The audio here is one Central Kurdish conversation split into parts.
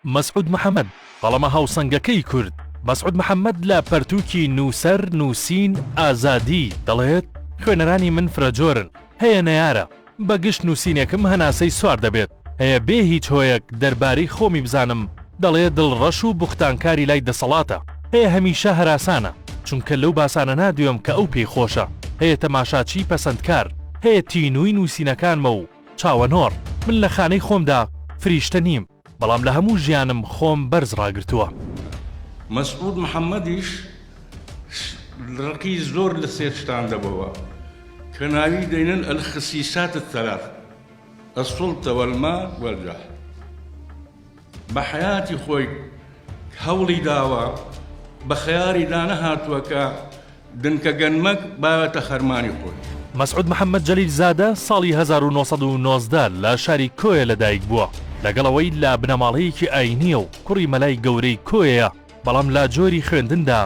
مەسعود محەممەد بەڵەمە هاوسەنگەکەی کورد. مەسعود محەممەد لە پەرتووکی نووسەر نووسین ئازادی دەڵێت خوێنەرانی من فرەجۆرن، هەیە نەیارە بەگشت نووسینێکم هەناسەی سوار دەبێت، هەیە بێ هیچ هۆیەک دەربارەی خۆمی بزانم، دەڵێ دڵڕەش و بوختانکاری لای دەسەڵاتە، هەیە هەمیشە هەراسانە چونکە لەو باسانە نادوێم کە ئەو پێی خۆشە، هەیە تەماشاچی پەسەندکار، هەیە تینووی نووسینەکانمە و چاوەنۆڕ. من لە خانەی خۆمدا فریشتە نیم، بەڵام لە هەموو ژیانم خۆم بەرز ڕاگرتووە. مەسعود محەممەدیش ڕقی زۆر لە سێشتان دەبەوە کە ناوی دەینن الخسیسات الثلاث السلطة والمال والجاه. بە حیاتی خۆی هەوڵی داوە بە خەیاری دانەهاتووە کە دنکە گەنمەک باوەتە خەرمانی خۆی. مەسعود محەممەد جەلیل زادە ساڵی 1990 لە شاری کۆیە لەدایک بووە، لەگەڵەوەی لە بنەماڵەیەکی ئاینیە و کوڕی مەلای گەورەی کۆیەیە، بەڵام لا جۆری خوێندندا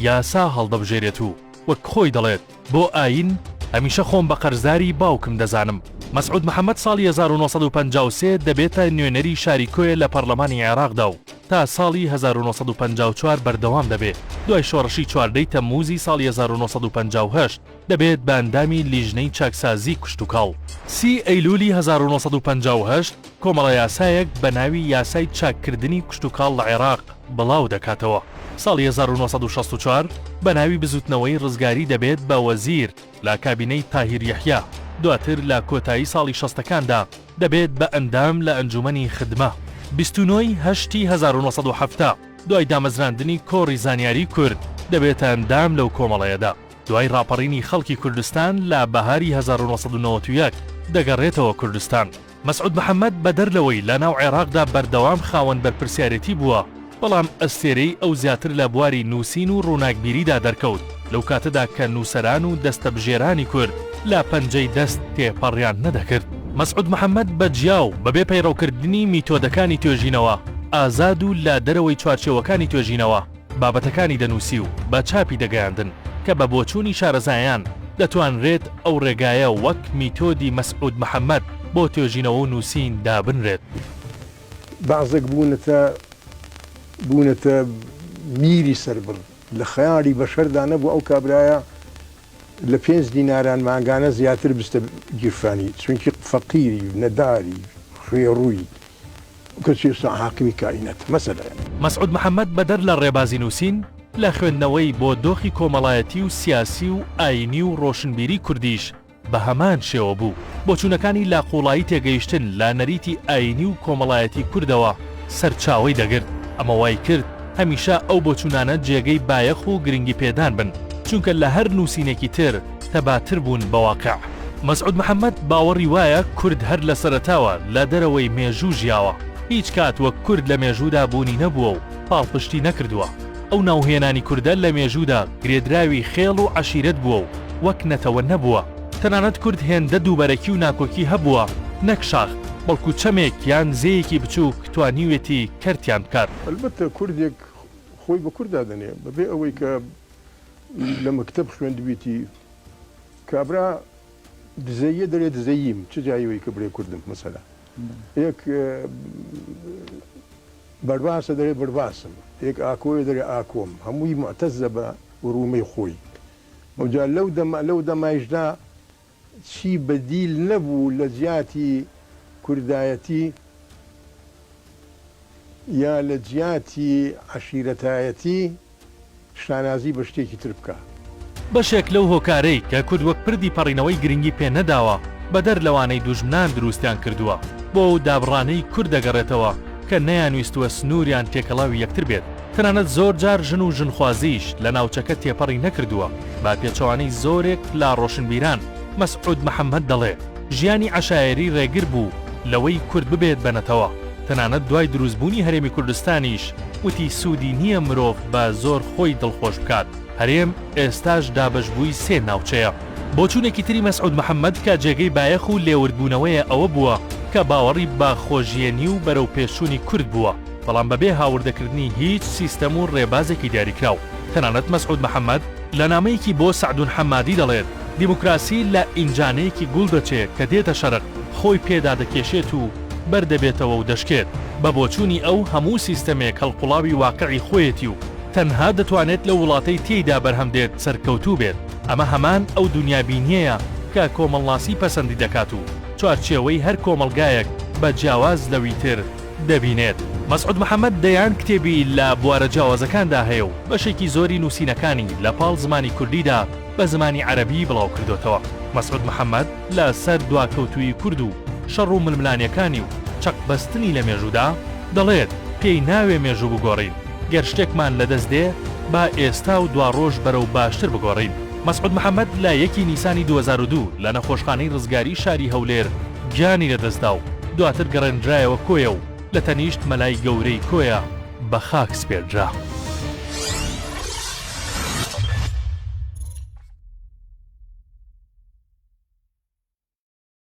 یاسا هەڵدەبژێرێت و وەک خۆی دەڵێت بۆ ئاین هەمیشە خۆم بە قەرزاری باوکم دەزانم. مەسعود محەممەد ساڵی 1953 دەبێتە نوێنەری شاری کۆیە لە پەرلەمانی عێراقدا و تا ساڵی 1954 بەردەوام دەبێت. دوای شۆڕشی 14 تەمموزی ساڵی 1958 دەبێت بە ئەندامی لیژنەی چاکسازی کوشتوکاڵ. 30 ئەیلولی 1958 کۆمەڵە یاسایەک بە ناوی یاسای چاککردنی کوشتوکاڵ لە عێراق بڵاو دەکاتەوە. ساڵی 1964 بە ناوی بزوتنەوەی ڕزگاری دەبێت بە وەزیر لە کابینەی تاهیر یەحیا. دواتر لە کۆتایی ساڵی 60ەکاندا دەبێت بە ئەندام لە ئەنجومەنی خدمە. 29 هەشتی 1970 دوای دامەزراندنی کۆڕی زانیاری کورد دەبێتە ئەندام لەو کۆمەڵەیەدا. دوای ڕاپەڕینی خەڵکی کوردستان لە بەهاری 1991 دەگەڕێتەوە کوردستان. مەسعود محەممەد بە دەرلەوەی لە ناو عێراقدا بەردەوام خاوەن بەرپرسیارەتی بووە، بەڵام ئەستێرەی ئەو زیاتر لە بواری نووسین و ڕووناکبیریدا دەرکەوت لەو کاتەدا کە نووسەران و دەستەبژێرانی کورد لە پەنجەی دەست تێپەڕیان نەدەکرد. مەسعود محەممەد بە جیاو بەبێ پەیڕەوکردنی میتۆدەکانی توێژینەوە ئازاد و لە دەرەوەی چوارچێوەکانی توێژینەوە بابەتەکانی دەنووسی و بە چاپی دەگەیاندن کە بە بۆچوونی شارەزایان دەتوانرێت ئەو ڕێگایە وەک میتۆدی مەسعود محەممەد بۆ توێژینەوە و نووسین دابنرێت. بەعزێک بوونەتە میری سەربڕ لە خەیاڵی بەشەردا نەبوو ئەو کابرایە لە 5 دیناران ماگانە زیاتر بستە گیرفانی، چونکی فەقیری نەداری خوێڕووی کەچێستا حاکمی کائینەت مەسەلە. مەسعود محەممەد بەدەر لە ڕێبازی نووسین لە خوێندنەوەی بۆ دۆخی کۆمەڵایەتی و سیاسی و ئاینی و ڕۆشنبیری کوردیش بە هەمان شێوە بوو. بۆچوونەکانی لاقوڵایی تێگەیشتن لا نەریتی ئاینی و کۆمەڵایەتی کوردەوە سەرچاوەی دەگرت. ئەمە وای کرد هەمیشە ئەو بۆچوونانە جێگەی بایەخ و گرنگی پێدان بن، چونکە لە هەر نووسینێکی تر تەباتر بوون بەواقع. مەسعود محەممەد باوەڕی وایە کورد هەر لە سەرەتاوە لە دەرەوەی مێژوو ژیاوە، هیچ کات وەک کورد لە مێژوودا بوونی نەبووە و پاڵپشتی نەکردووە. ئەو ناوهێنانی کوردە لە مێژوودا گرێدراوی خێڵ و عەشیرەت بووە و وەک نەتەوە نەبووە. تەنانەت کورد هێندە دووبەرەکی و ناکۆکی هەبووە، نەک شاخ، بەڵکو چەمێک یان زەیەکی بچووک توانیوێتی کەرتیان بکات. ئەلبەتە کوردێک خۆی بە کووردا دەنێ بەبێ ئەوەی کە لە مەکتەب خوێندبیێتی کابرا دزەیە دەرێت دزەییم چ جایەوەی کە بڵێ کوردم مەسەلا یەک بەرباسە دەرێ بەرباسم، یەک ئاکۆیە دەرێ ئاکۆم، هەمووی معتەزە بە ورومەی خۆی. ئەوجا لەو دەمایشدا چی بەدیل نەبوو لە جیاتی کوردایەتی یا لە جیاتی عەشیرەتایەتی شانازی بە شتێکی تر بکە. بەشێک لەو هۆکارەی کە کورد وەک پردی پەڕینەوەی گرنگی پێ نەداوە بەدەر لەوانەی دوژمنان دروستیان کردووە بۆ دابڕانەی کورد دەگەڕێتەوە کە نەیانویستوە سنووریان تێکەڵاوی یەکتر بێت. تەنانەت زۆر جار ژن و ژنخوازیش لە ناوچەکە تێپەڕی نەکردووە. با پێچەوانەی زۆرێک لا ڕۆشنبیران مەسعود محەممەد دەڵێ ژیانی عەشایری ڕێگر بوو لەوەی کورد ببێت بەنەتەوە. تەنانەت دوای دروستبوونی هەرێمی کوردستانیش وتی سوودی نییە مرۆڤ بە زۆر خۆی دڵخۆش بکات. هەرێم ئێستاش دابەشبووی 3 ناوچەیە. بۆچوونێکی تری مەسعود محەممەد کە جێگەی بایەخ و لێوردبوونەوەیە ئەوە بووە کە باوەڕی بە خۆژیێنی و بەرەو پێشوونی کورد بووە، بەڵام بەبێ هاوردەکردنی هیچ سیستەم و ڕێبازێکی دیاریکراو. تەنانەت مەسعود محەممەد لە نامەیەکی بۆ سەعدون حەمادی دەڵێت دیموکراسی لە ئینجانەیەکی گوڵ دەچێت کە دێتە شەرق، خۆی پێدا دەکێشێت و بەردەبێتەوە و دەشکێت بە بۆچوونی ئەو هەموو سیستەمێک هەڵقوڵاوی واقعی خۆیەتی و تەنها دەتوانێت لە وڵاتەی تێیدا بەرهەمدێت سەرکەوتوو بێت ئەمە هەمان ئەو دنیابینیەیە کە کۆمەڵناسی پەسەندی دەکات و چوارچێوەی هەر کۆمەلگایەک بە جیاواز لەوی تر دەبینێت. مەسعود محەممەد دەیان کتێبی لە بوارە جیاوازەکاندا هەیە و بەشێکی زۆری نووسینەکانی لە پاڵ زمانی کوردیدا بە زمانی عەرەبی بڵاو کردوتەوە. مەسعود محەممەد لە سەر دواکەوتوی کورد و شەڕ و ململانیەکانی و چەق بەستنی لە مێژوودا دەڵێت پێی ناوێ مێژوو بگۆڕین، گەر شتێکمان لەدەست دێ با ئێستا و دوا ڕۆژ بەرەو باشتر بگۆڕین. مەسعود محەممەد لە 1 نیسانی 2002 لە نەخۆشخانەی ڕزگاری شاری هەولێر گیانی لەدەستدا و دواتر گەڕێنرایەوە کۆیە و لە تەنیشت مەلای گەورەی کۆیە بە خاک سپێردرا.